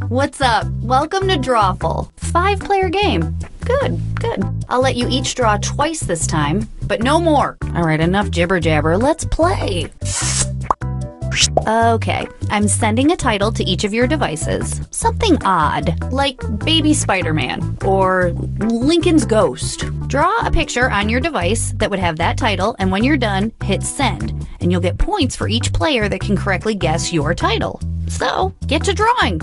What's up? Welcome to Drawful. 5-player game. Good. I'll let you each draw twice this time, but no more. All right, enough jibber jabber. Let's play. Okay, I'm sending a title to each of your devices. Something odd, like Baby Spider-Man or Lincoln's Ghost. Draw a picture on your device that would have that title, and when you're done, hit send. And you'll get points for each player that can correctly guess your title. So, get to drawing.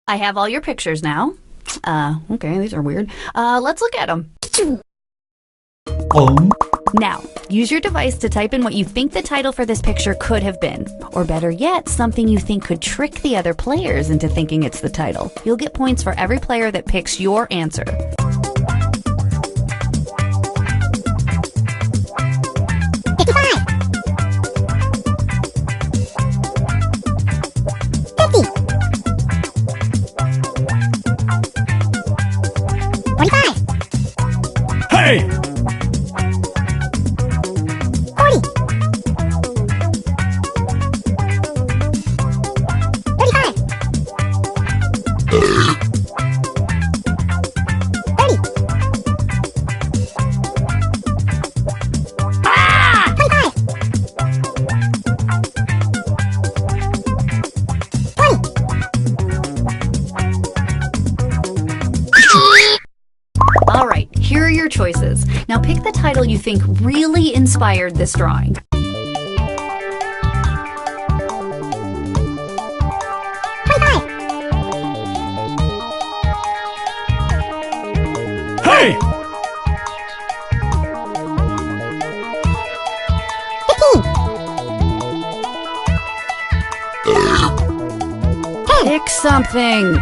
I have all your pictures now. Okay, these are weird. Let's look at them. Now, use your device to type in what you think the title for this picture could have been. Or better yet, something you think could trick the other players into thinking it's the title. You'll get points for every player that picks your answer. Hey! 40. 35. 30. Ah! 25. 20. All right, here are your choices. Now pick the title you think really inspired this drawing. Hey! 15. Pick something.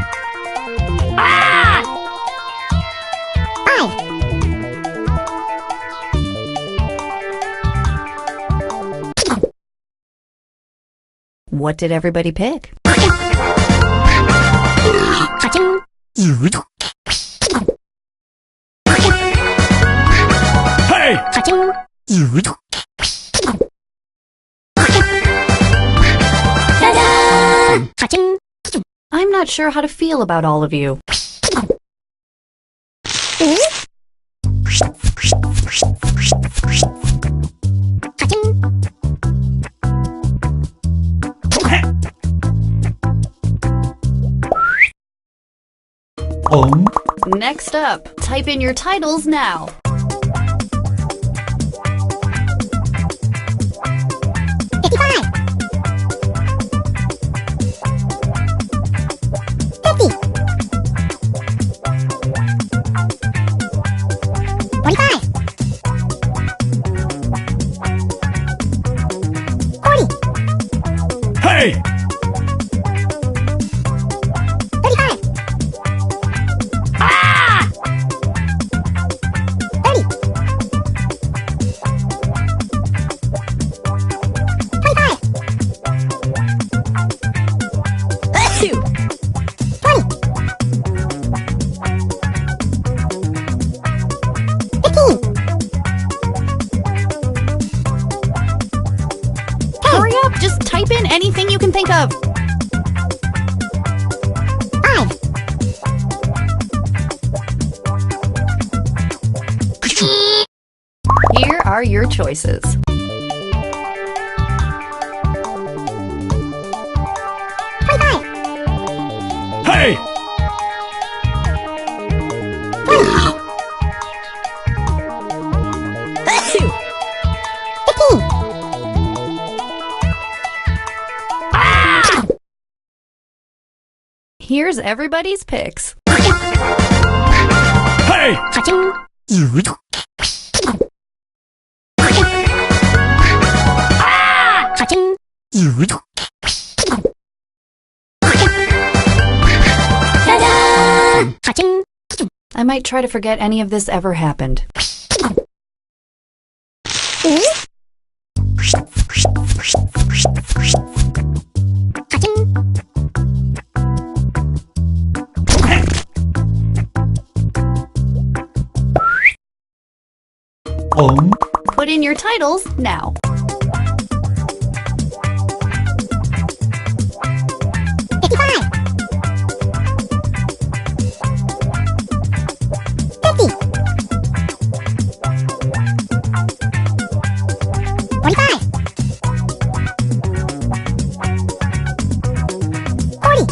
What did everybody pick? Hey! 'I'm not sure how to feel about all of you. Next up, type in your titles now. Hey! 35. Ah! 30. 25. 20. 15. Hurry up, just type in anything you can think of. 5. Here are your choices. 25. Hey! 15. Here's everybody's picks. Hey! Cha-ching. Cha-ching. Ta-da! Cha-ching. I might try to forget any of this ever happened. Cha-ching. Put in your titles now. 55. 50. 45. 40.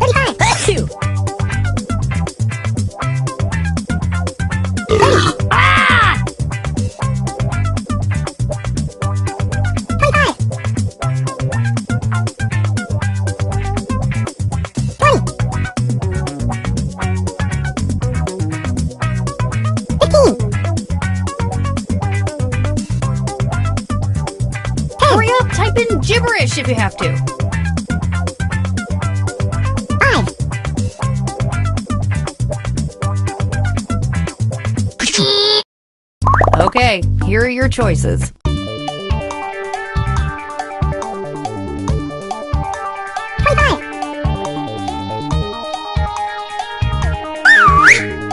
35. 15. Hurry up, type in gibberish if you have to. 5. Okay, here are your choices. 25.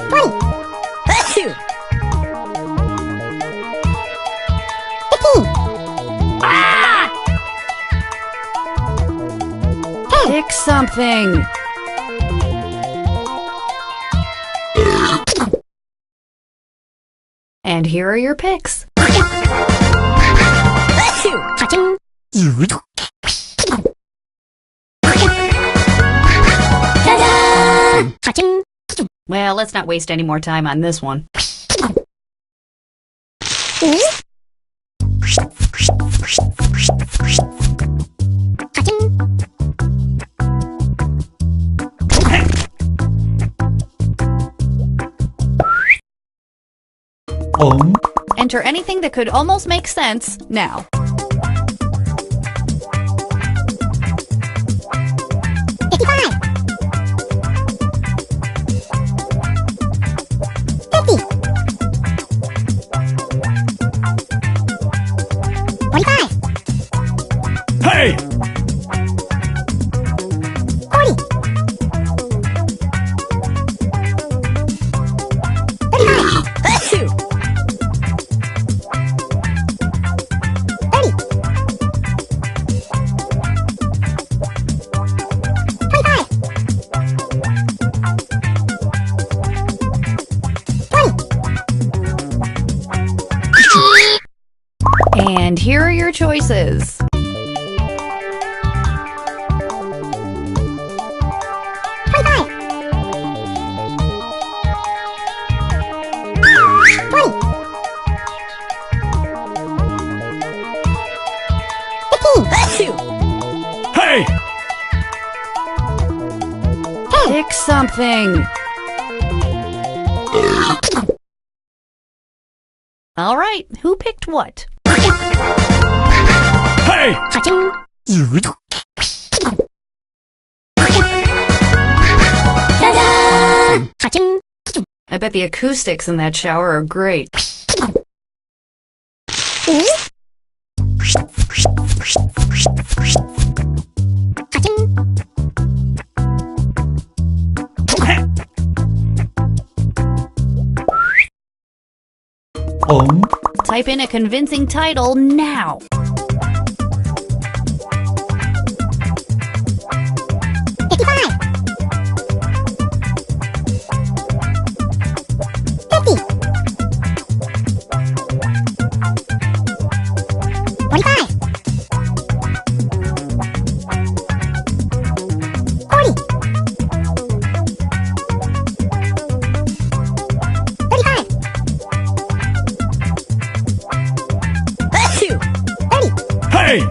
20. 15. Pick something. And here are your picks. Cha-ching. Ta-da! Cha-ching. Well, let's not waste any more time on this one. Cha-ching. Enter anything that could almost make sense now. 55. 50. 45. Hey! 40. 35. 30. 25. 20. And here are your choices. 25. 20. 15. Hey! Pick something. All right, who picked what? Hey! Cha-ching. Ta-da! Cha-ching. I bet the acoustics in that shower are great. Cha-ching. Type in a convincing title now. Hey!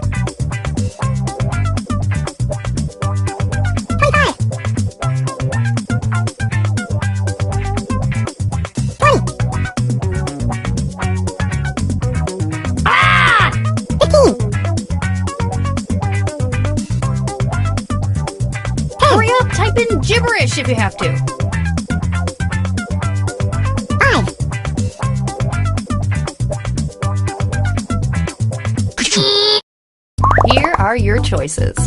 Hurry up, type in gibberish if you have to. Here are your choices.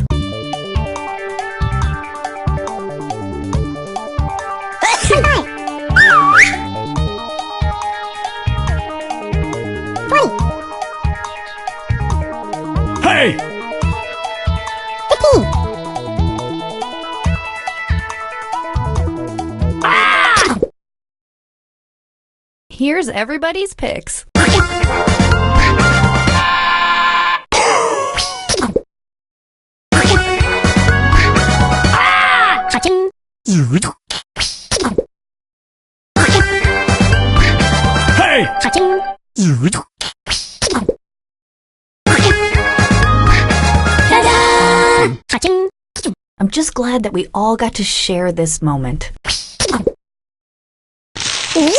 Hey! Here's everybody's picks. Cha-ching. Hey! Cha-ching. Ta-da! Cha-ching. I'm just glad that we all got to share this moment. Cha-ching.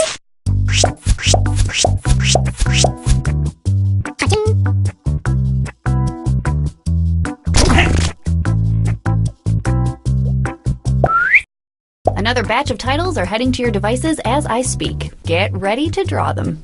Another batch of titles are heading to your devices as I speak. Get ready to draw them.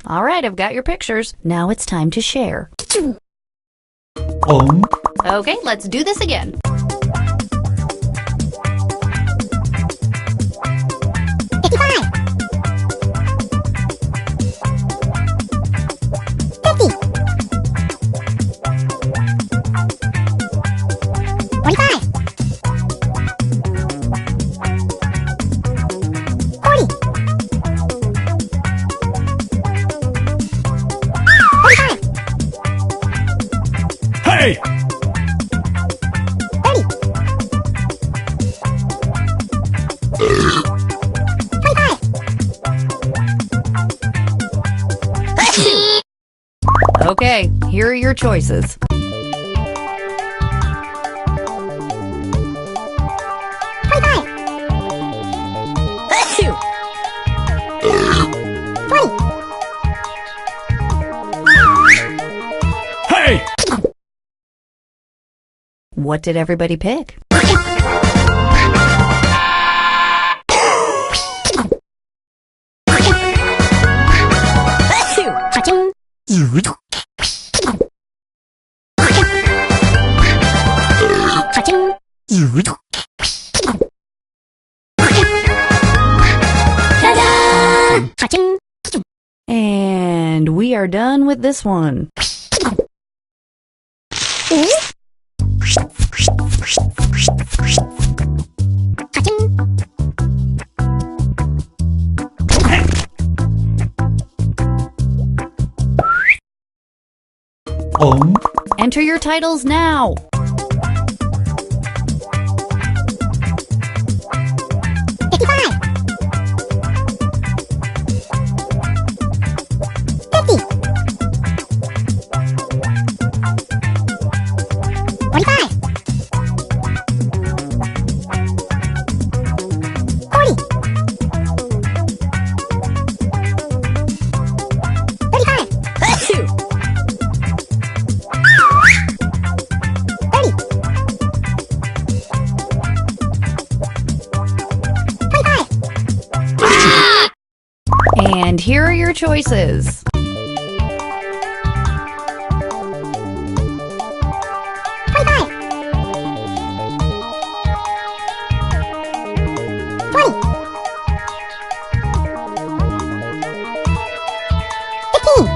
All right, I've got your pictures. Now it's time to share. Okay, let's do this again. Hey! Okay, here are your choices. Hey! What did everybody pick? Ka-ching! Ta-da! Ka-ching! And we are done with this one. Ka-ching! Enter your titles now. 55 50 45 40 35 30 25 And here are your choices. 25 20 15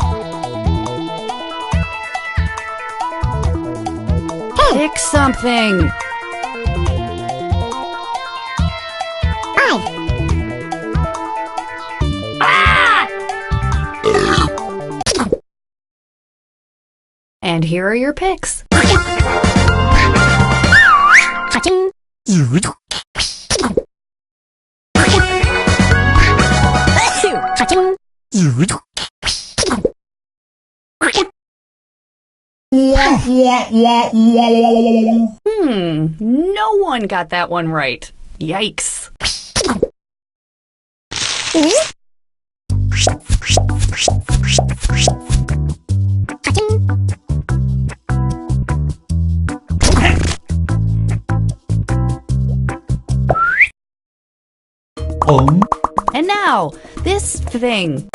Pick something. 5 And here are your picks. Ka-ching! Ka-ching! No one got that one right. Yikes. Ka-ching! And now, this thing.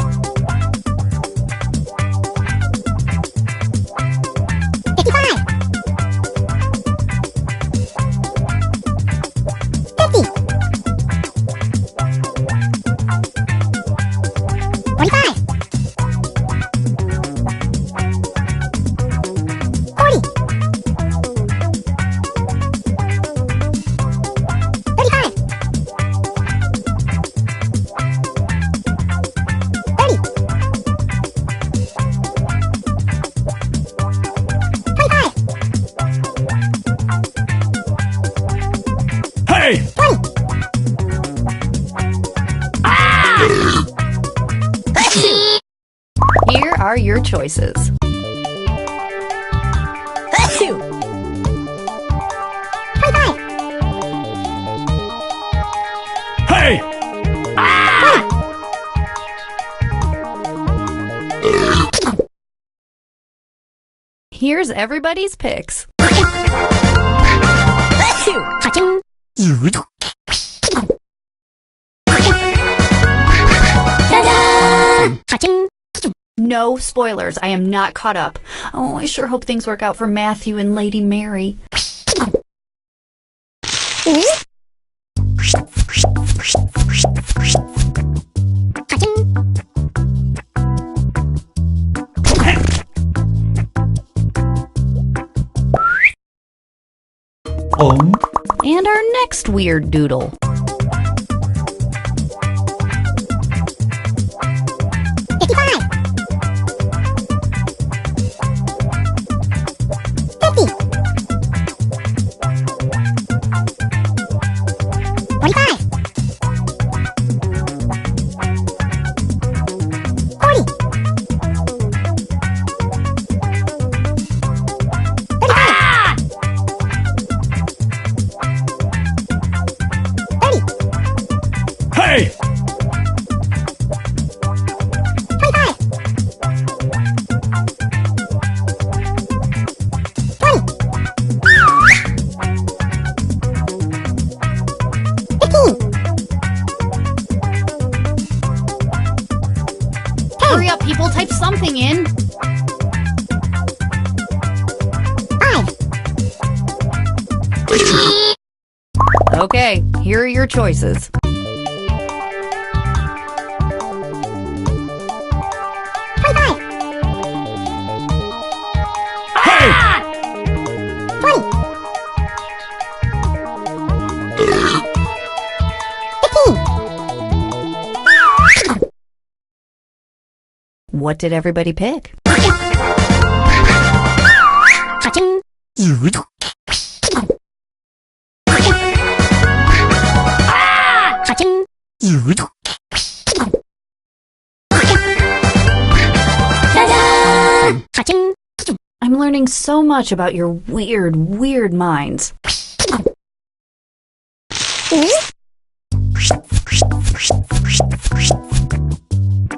55 50 45 40 35 30 25 Hey! 20 Here are your choices. 25 Hey! Here's everybody's picks. Ka-ching! Ta-da! Ka-ching! No spoilers. I am not caught up. Oh, I sure hope things work out for Matthew and Lady Mary. Ka-ching! And our next weird doodle. 55 50 45 40 35 here are your choices. 25. Hey! 20. 15. What did everybody pick? Cha-ching. Cha-ching. Ta-da! Cha-ching. I'm learning so much about your weird minds.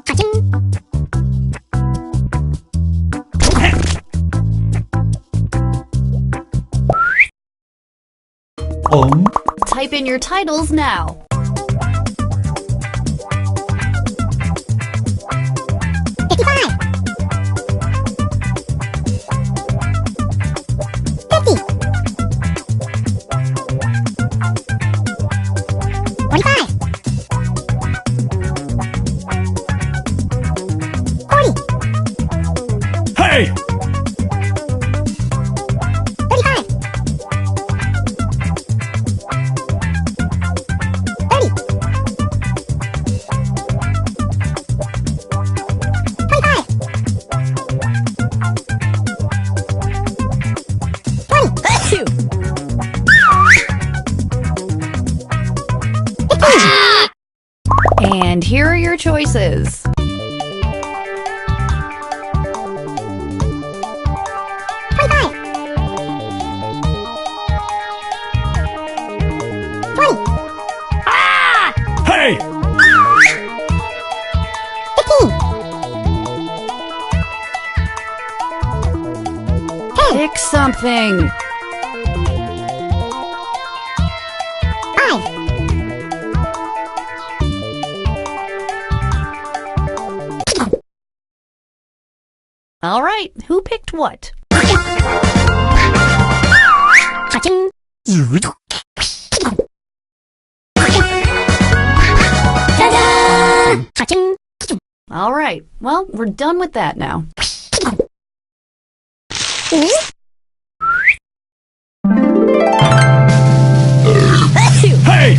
Cha-ching. Type in your titles now. 55. 50. 45. 40. Hey! 35. 30. 25. 20. 15. And here are your choices. 25. 20. Hey! 15. 10. Pick something. 5. 5. All right, who picked what? Cha-ching. Ta-da! Cha-ching. All right, well, we're done with that now. Hey!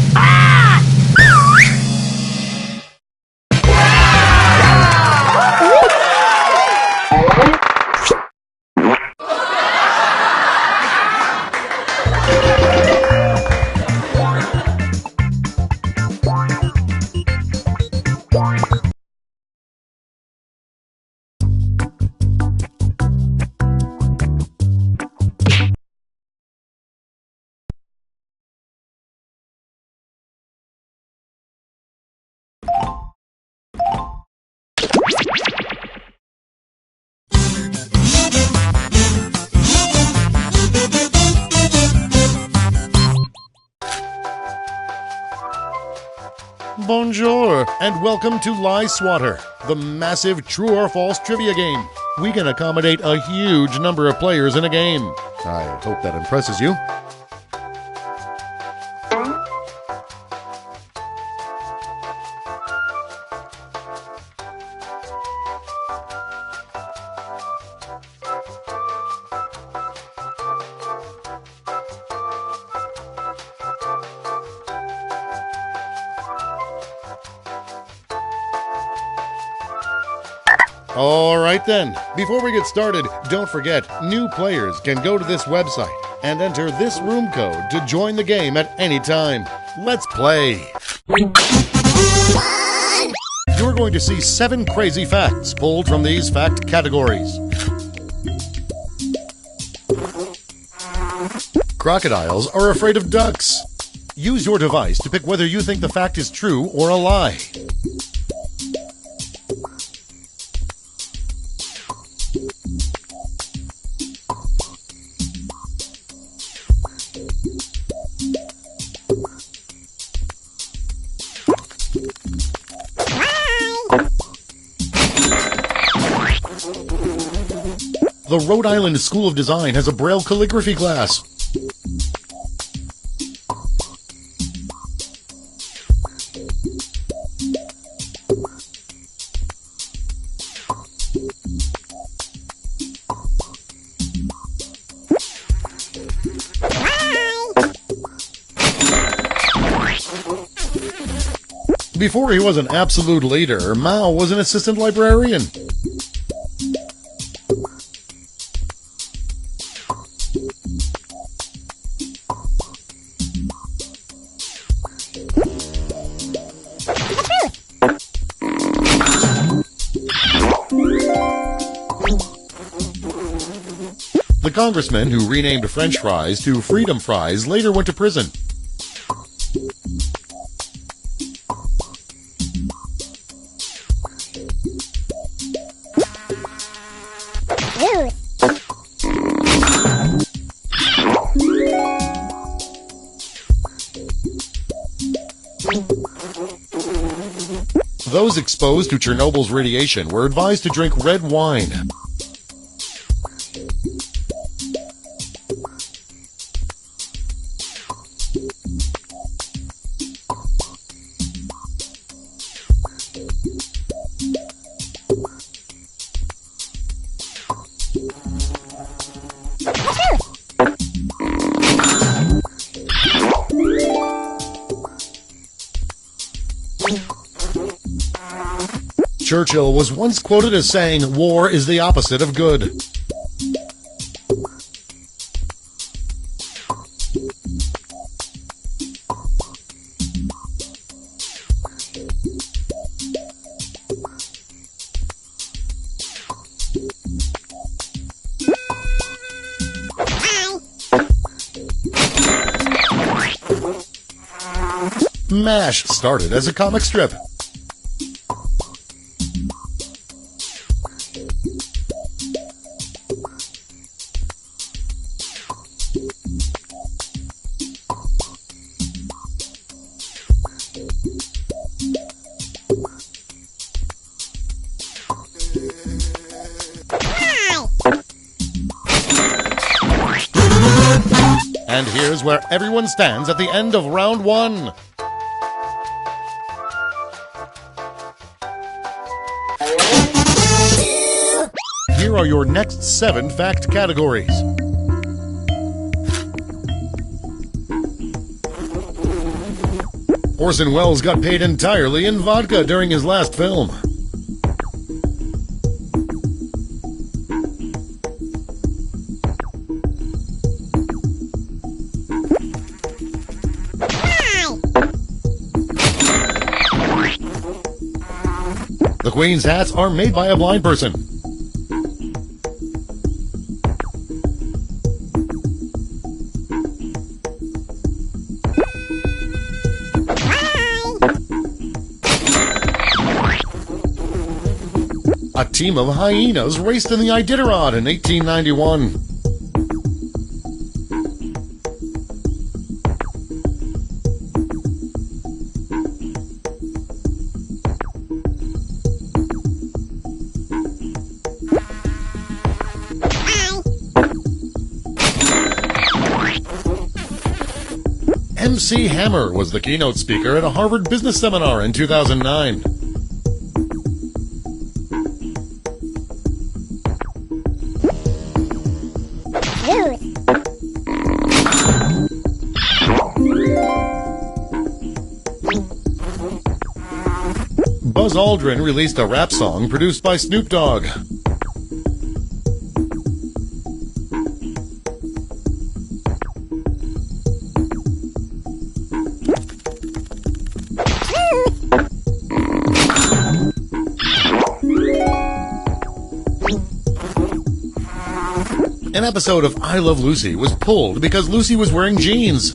Bonjour, and welcome to Lie Swatter, the massive true or false trivia game. We can accommodate a huge number of players in a game. I hope that impresses you. All right then, before we get started, don't forget, new players can go to this website and enter this room code to join the game at any time. Let's play! You're going to see 7 crazy facts pulled from these fact categories. Crocodiles are afraid of ducks. Use your device to pick whether you think the fact is true or a lie. The Rhode Island School of Design has a Braille calligraphy class. Before he was an absolute leader, Mao was an assistant librarian. The congressman who renamed French fries to Freedom Fries later went to prison. Those exposed to Chernobyl's radiation were advised to drink red wine. Churchill was once quoted as saying, "War is the opposite of good." MASH started as a comic strip. And here's where everyone stands at the end of round one. Here are your next 7 fact categories. Orson Welles got paid entirely in vodka during his last film. The Queen's hats are made by a blind person. A team of hyenas raced in the Iditarod in 1891. MC Hammer was the keynote speaker at a Harvard business seminar in 2009. Buzz Aldrin released a rap song produced by Snoop Dogg. An episode of I Love Lucy was pulled because Lucy was wearing jeans.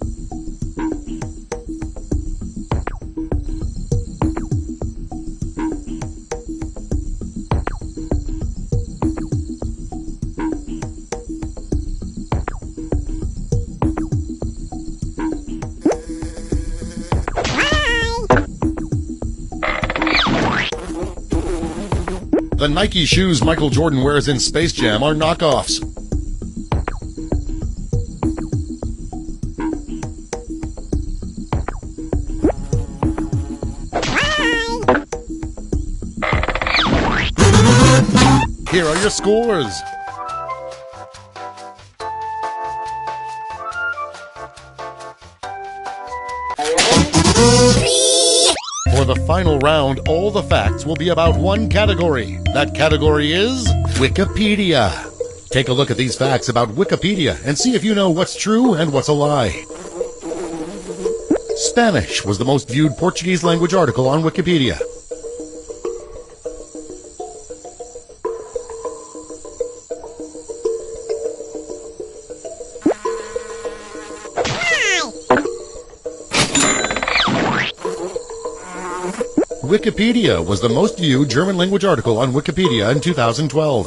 The Nike shoes Michael Jordan wears in Space Jam are knockoffs. Here are your scores. For the final round, all the facts will be about one category. That category is Wikipedia. Take a look at these facts about Wikipedia and see if you know what's true and what's a lie. Spanish was the most viewed Portuguese language article on Wikipedia. Wikipedia was the most viewed German language article on Wikipedia in 2012.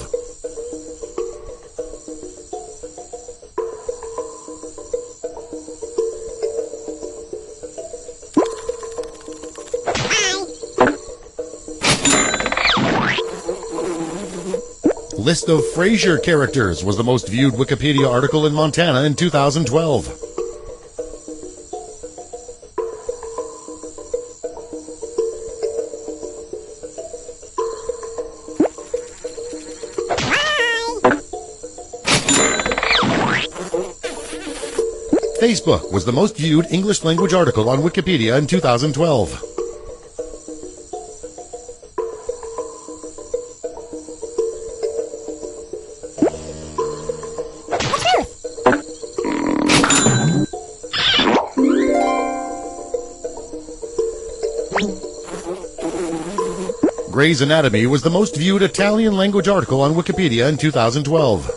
List of Frasier characters was the most viewed Wikipedia article in Montana in 2012. Facebook was the most viewed English language article on Wikipedia in 2012. Grey's Anatomy was the most viewed Italian language article on Wikipedia in 2012.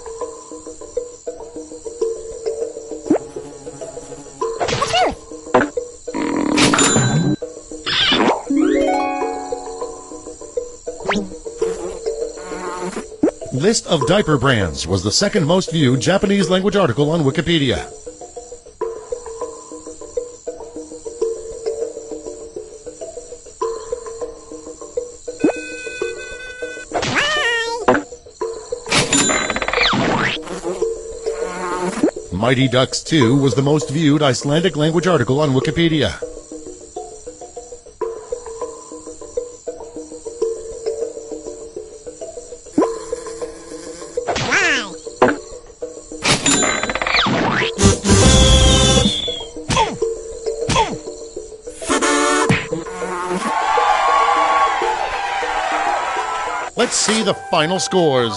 List of diaper brands was the second most viewed Japanese language article on Wikipedia. Mighty Ducks 2 was the most viewed Icelandic language article on Wikipedia. Let's see the final scores.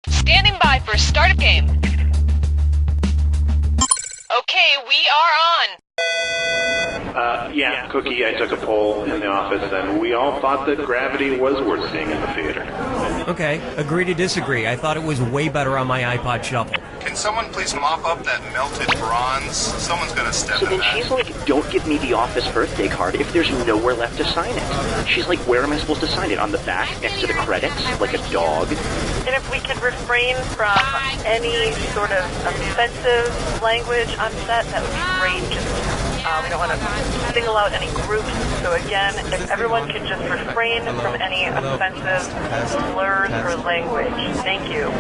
Standing by for start of game. Okay, we are on. Yeah, Cookie, I took a poll in the office, and we all thought that Gravity was worth seeing in the theater. Okay, agree to disagree. I thought it was way better on my iPod Shuffle. Can someone please mop up that melted bronze? Someone's gonna step So in then that. she's like, don't give me the office birthday card if there's nowhere left to sign it. She's like, where am I supposed to sign it? On the back, next to the credits? Like a dog? And if we could refrain from any sort of offensive language on set, that would be great. Just, we don't want to single out any groups. So again, if everyone could just refrain from any offensive slurs or language. Thank you.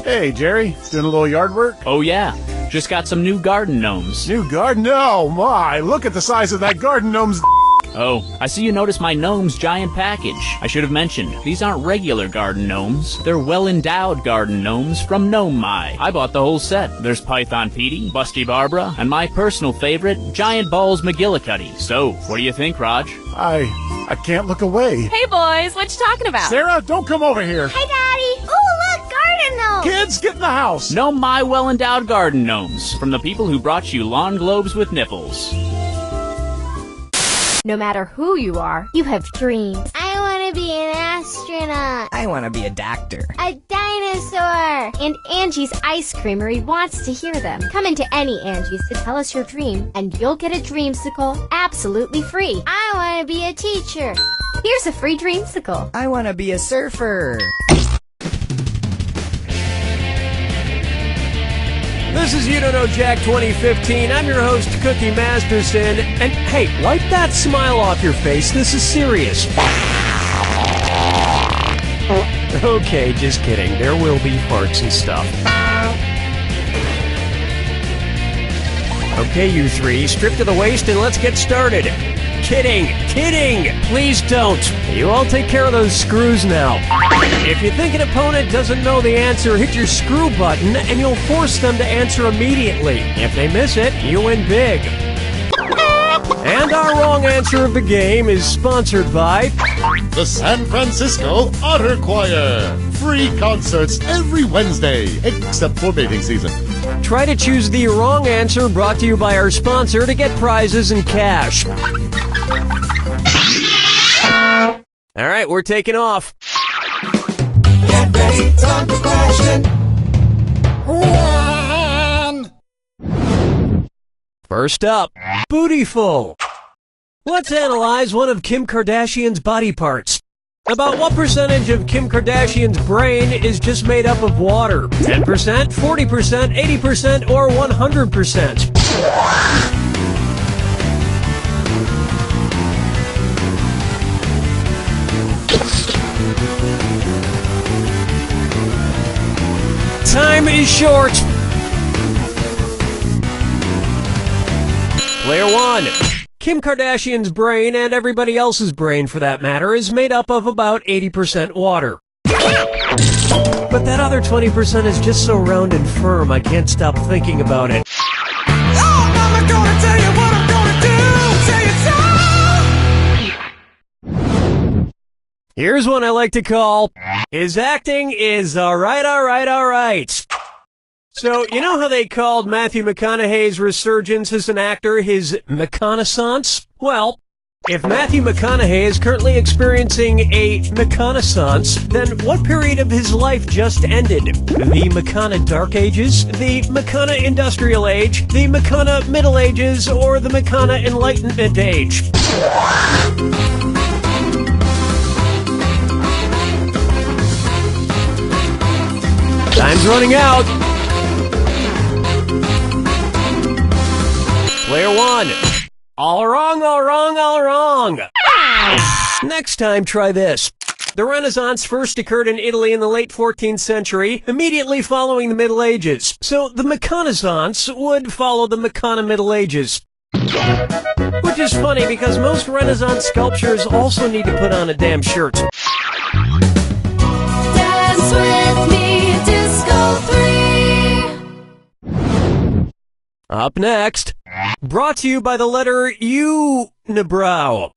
Hey, Jerry, doing a little yard work? Oh, yeah. Just got some new garden gnomes. New garden? Oh, my. Look at the size of that garden gnome's. Oh, I see you noticed my gnome's giant package. I should have mentioned, these aren't regular garden gnomes. They're well-endowed garden gnomes from Gnome My. I bought the whole set. There's Python Petey, Busty Barbara, and my personal favorite, Giant Balls McGillicuddy. So, what do you think, Raj? I can't look away. Hey boys, what you talking about? Sarah, don't come over here. Hi, Daddy. Oh, look, garden gnome. Kids, get in the house. Gnome My well-endowed garden gnomes, from the people who brought you lawn globes with nipples. No matter who you are, you have dreams. I want to be an astronaut. I want to be a doctor. A dinosaur. And Angie's Ice Creamery wants to hear them. Come into any Angie's to tell us your dream, and you'll get a dreamsicle absolutely free. I want to be a teacher. Here's a free dreamsicle. I want to be a surfer. This is You Don't Know Jack 2015. I'm your host, Cookie Masterson. And hey, wipe that smile off your face. This is serious. Okay, just kidding. There will be farts and stuff. Okay, you three, strip to the waist and let's get started. Kidding! Please don't. You all take care of those screws now. If you think an opponent doesn't know the answer, hit your screw button and you'll force them to answer immediately. If they miss it, you win big. And our wrong answer of the game is sponsored by the San Francisco Otter Choir. Free concerts every Wednesday, except for mating season. Try to choose the wrong answer, brought to you by our sponsor, to get prizes and cash. All right, we're taking off. Get ready, time for question 1. First up, Bootyful. Let's analyze one of Kim Kardashian's body parts. About what percentage of Kim Kardashian's brain is just made up of water? 10%, 40%, 80%, or 100%? Time is short. Player 1. Kim Kardashian's brain, and everybody else's brain for that matter, is made up of about 80% water. But that other 20% is just so round and firm, I can't stop thinking about it. Oh, Mama, gonna tell you what I'm gonna do. Say it so. Here's one I like to call, his acting is alright. So, you know how they called Matthew McConaughey's resurgence as an actor his McConaissance? Well, if Matthew McConaughey is currently experiencing a McConaissance, then what period of his life just ended? The McCona Dark Ages? The McCona Industrial Age? The McCona Middle Ages? Or the McCona Enlightenment Age? Time's running out. Player 1. All wrong. Next time, try this. The Renaissance first occurred in Italy in the late 14th century, immediately following the Middle Ages. So the McConaissance would follow the McCona Middle Ages. Which is funny because most Renaissance sculptures also need to put on a damn shirt. Dance with me, Disco 3. Up next, brought to you by the letter Unibrow.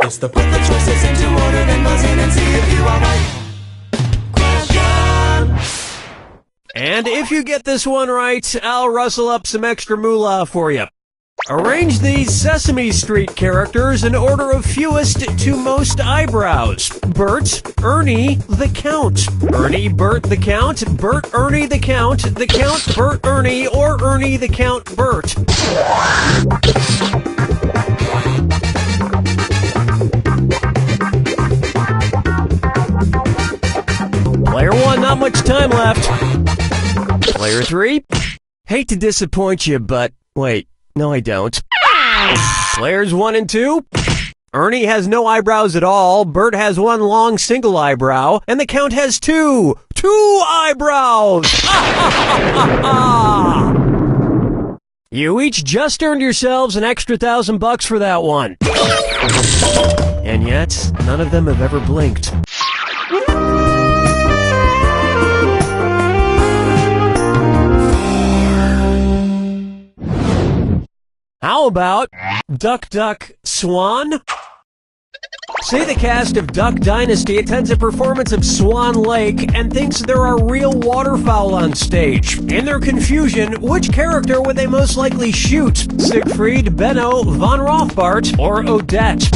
It's the put the choices into order, then buzz in and see if you are right. Question. And if you get this one right, I'll rustle up some extra moolah for you. Arrange these Sesame Street characters in order of fewest to most eyebrows. Bert, Ernie, the Count. Ernie, Bert, the Count. Bert, Ernie, the Count. The Count, Bert, Ernie, or Ernie, the Count, Bert. Player 1, not much time left. Player 3, hate to disappoint you, but wait. No, I don't. Players 1 and 2. Ernie has no eyebrows at all, Bert has one long single eyebrow, and the Count has two eyebrows! You each just earned yourselves an extra $1,000 for that one. And yet, none of them have ever blinked. How about Duck, Duck, Swan? Say the cast of Duck Dynasty attends a performance of Swan Lake and thinks there are real waterfowl on stage. In their confusion, which character would they most likely shoot? Siegfried, Benno, Von Rothbart, or Odette?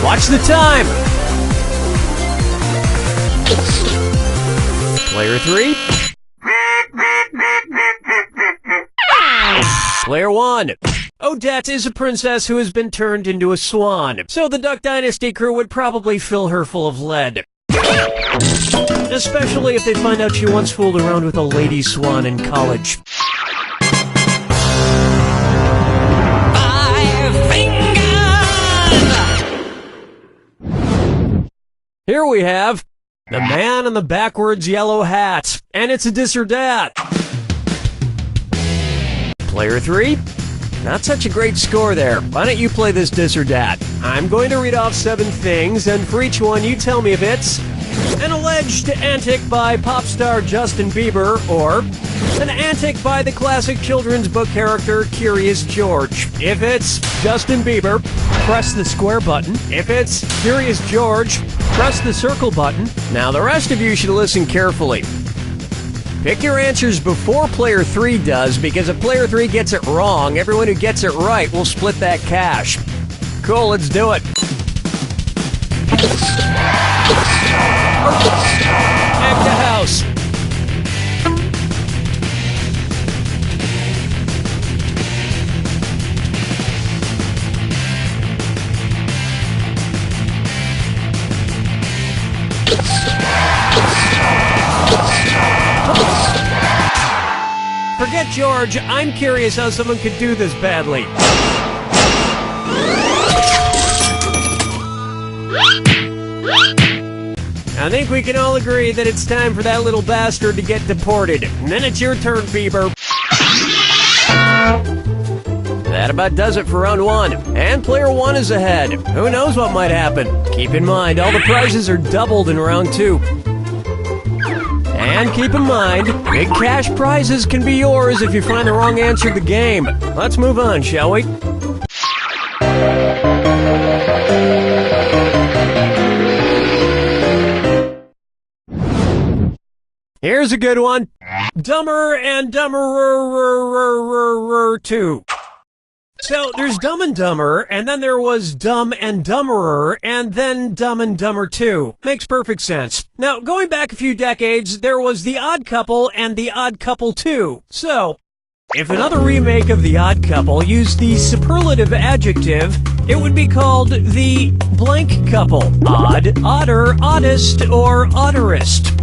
Watch the time! Player 3. Player 1. Odette is a princess who has been turned into a swan, so the Duck Dynasty crew would probably fill her full of lead. Especially if they find out she once fooled around with a lady swan in college. 5 fingers! Here we have the man in the backwards yellow hat, and it's a dis or dat. Player 3, not such a great score there. Why don't you play this dis or dat? I'm going to read off 7 things, and for each one you tell me if it's an alleged antic by pop star Justin Bieber, or an antic by the classic children's book character Curious George. If it's Justin Bieber, press the square button. If it's Curious George, press the circle button. Now the rest of you should listen carefully. Pick your answers before player 3 does, because if player 3 gets it wrong, everyone who gets it right will split that cash. Cool, let's do it. Back to house. Forget George, I'm curious how someone could do this badly. I think we can all agree that it's time for that little bastard to get deported. And then it's your turn, Bieber. That about does it for round 1. And player 1 is ahead. Who knows what might happen? Keep in mind, all the prizes are doubled in round 2. And keep in mind, big cash prizes can be yours if you find the wrong answer to the game. Let's move on, shall we? Here's a good one. Dumber and Dumberer 2. So, there's Dumb and Dumber, and then there was Dumb and Dumberer, and then Dumb and Dumber 2. Makes perfect sense. Now, going back a few decades, there was The Odd Couple and The Odd Couple 2. So, if another remake of The Odd Couple used the superlative adjective, it would be called The Blank Couple. Odd, odder, oddest, or odderest.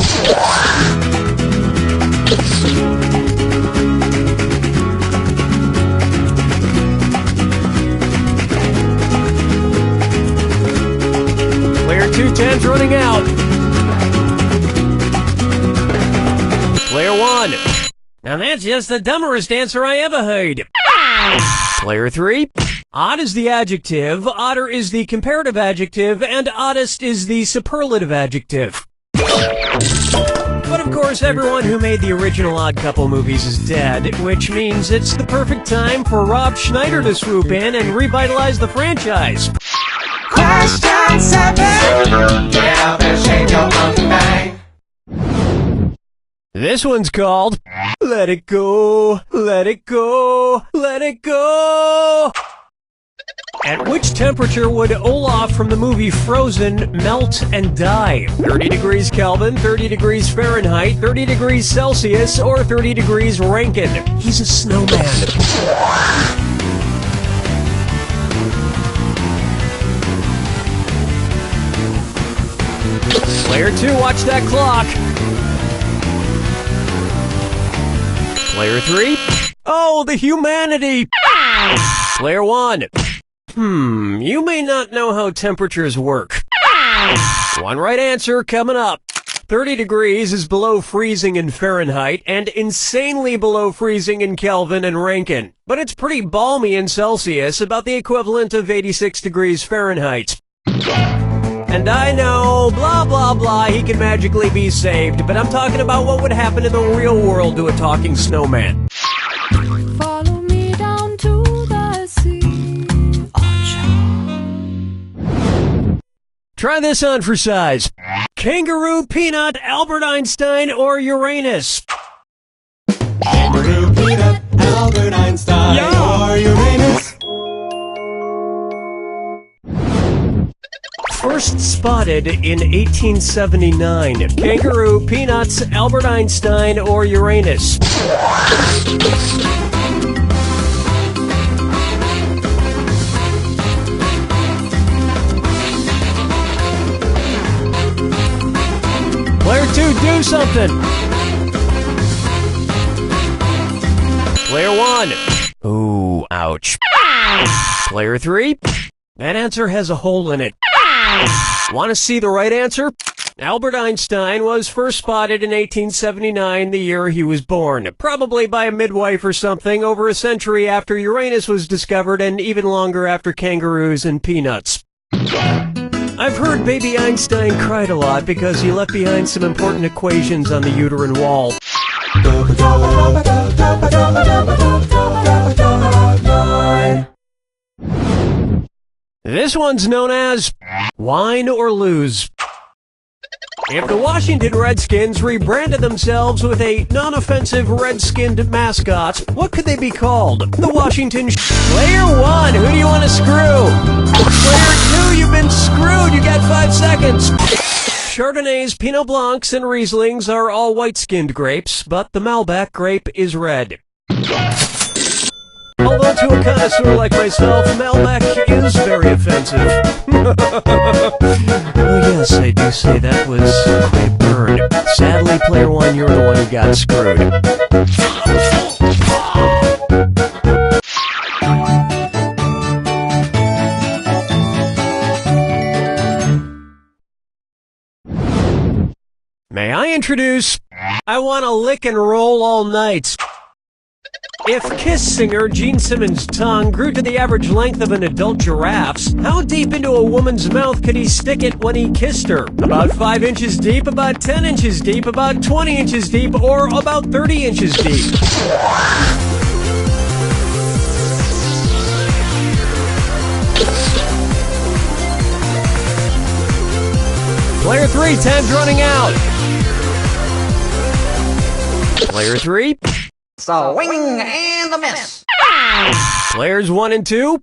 Player 2 time's running out. Player 1. Now that's just the dumberest answer I ever heard. Player 3. Odd is the adjective, odder is the comparative adjective, and oddest is the superlative adjective. But of course, everyone who made the original Odd Couple movies is dead, which means it's the perfect time for Rob Schneider to swoop in and revitalize the franchise. Question 7. Get up and shake your monkey bang. This one's called Let It Go, Let It Go, Let It Go. At which temperature would Olaf from the movie Frozen melt and die? 30 degrees Kelvin, 30 degrees Fahrenheit, 30 degrees Celsius, or 30 degrees Rankine? He's a snowman. Player 2, watch that clock. Player 3. Oh, the humanity. Player 1. You may not know how temperatures work. One right answer coming up. 30 degrees is below freezing in Fahrenheit and insanely below freezing in Kelvin and Rankine. But it's pretty balmy in Celsius, about the equivalent of 86 degrees Fahrenheit. And I know, blah, blah, blah, he can magically be saved, but I'm talking about what would happen in the real world to a talking snowman. Follow me down to the sea. Try this on for size. Kangaroo, Peanut, Albert Einstein, or Uranus? Kangaroo, Peanut, Albert Einstein, or Uranus. First spotted in 1879. Kangaroo, Peanuts, Albert Einstein, or Uranus? Player 2, do something! Player 1. Ooh, ouch. Player 3. That answer has a hole in it. Want to see the right answer? Albert Einstein was first spotted in 1879, the year he was born. Probably by a midwife or something, over a century after Uranus was discovered and even longer after kangaroos and peanuts. I've heard baby Einstein cried a lot because he left behind some important equations on the uterine wall. This one's known as Wine or Lose. If the Washington Redskins rebranded themselves with a non-offensive red-skinned mascot, what could they be called? The Washington Player 1, who do you want to screw? Player 2, you've been screwed, you got 5 seconds. Chardonnays, Pinot Blancs, and Rieslings are all white-skinned grapes, but the Malbec grape is red. Although to a connoisseur like myself, Malbec is very offensive. Oh yes, I do say that was quite a burn. Sadly, Player 1, you're the one who got screwed. May I introduce I Want to Lick and Roll All Night. If Kiss singer Gene Simmons' tongue grew to the average length of an adult giraffe's, how deep into a woman's mouth could he stick it when he kissed her? About 5 inches deep, about 10 inches deep, about 20 inches deep, or about 30 inches deep? Player 3, time's running out. Player 3. Swing and a miss. Players 1 and 2.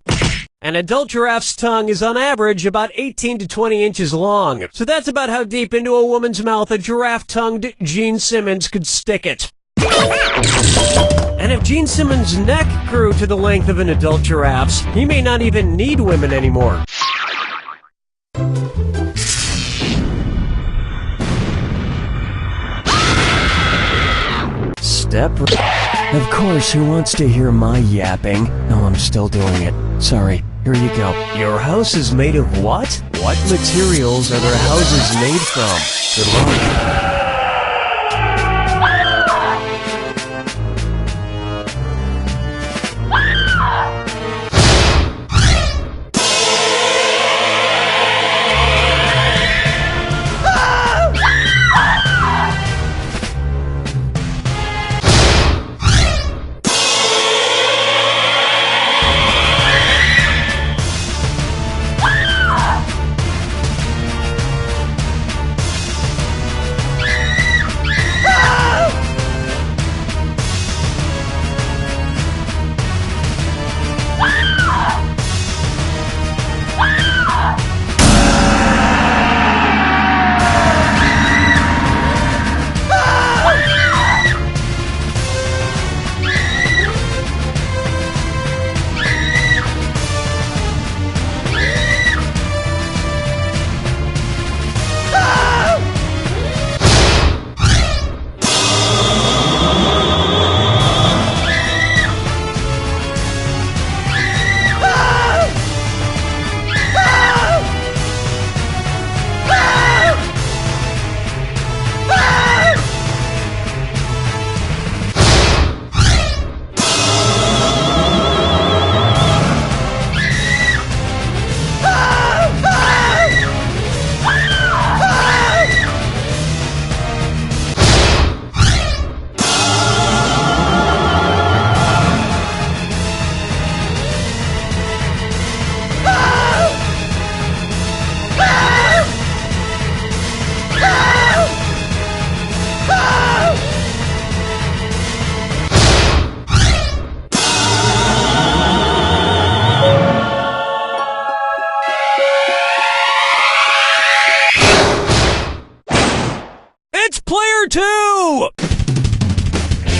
An adult giraffe's tongue is on average about 18 to 20 inches long. So that's about how deep into a woman's mouth a giraffe-tongued Gene Simmons could stick it. And if Gene Simmons' neck grew to the length of an adult giraffe's, he may not even need women anymore. Step. Of course, who wants to hear my yapping? No, I'm still doing it. Sorry. Here you go. Your house is made of what? What materials are their houses made from? Good luck.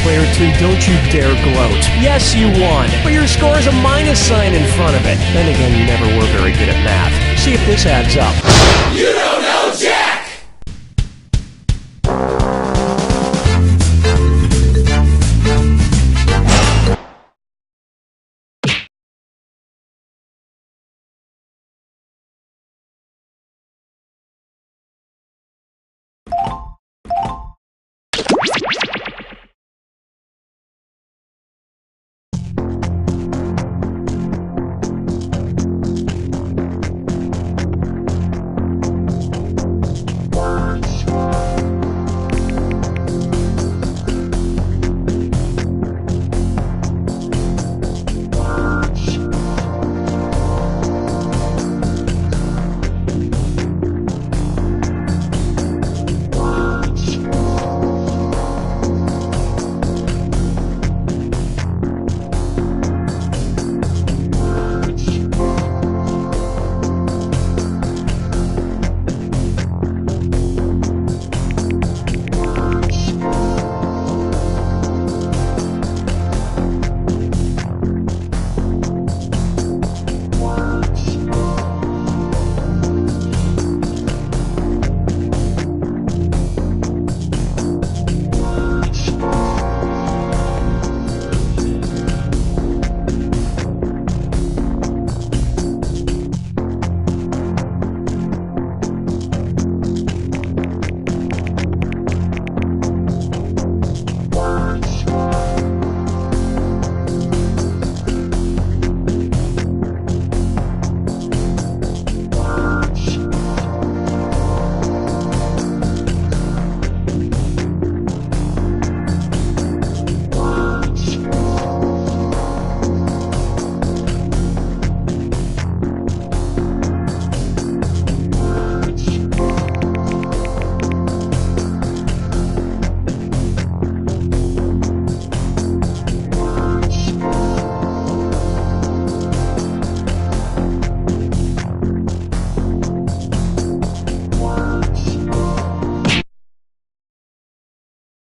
Player 2, don't you dare gloat. Yes, you won, but your score is a minus sign in front of it. Then again, you never were very good at math. See if this adds up. You don't know Jack!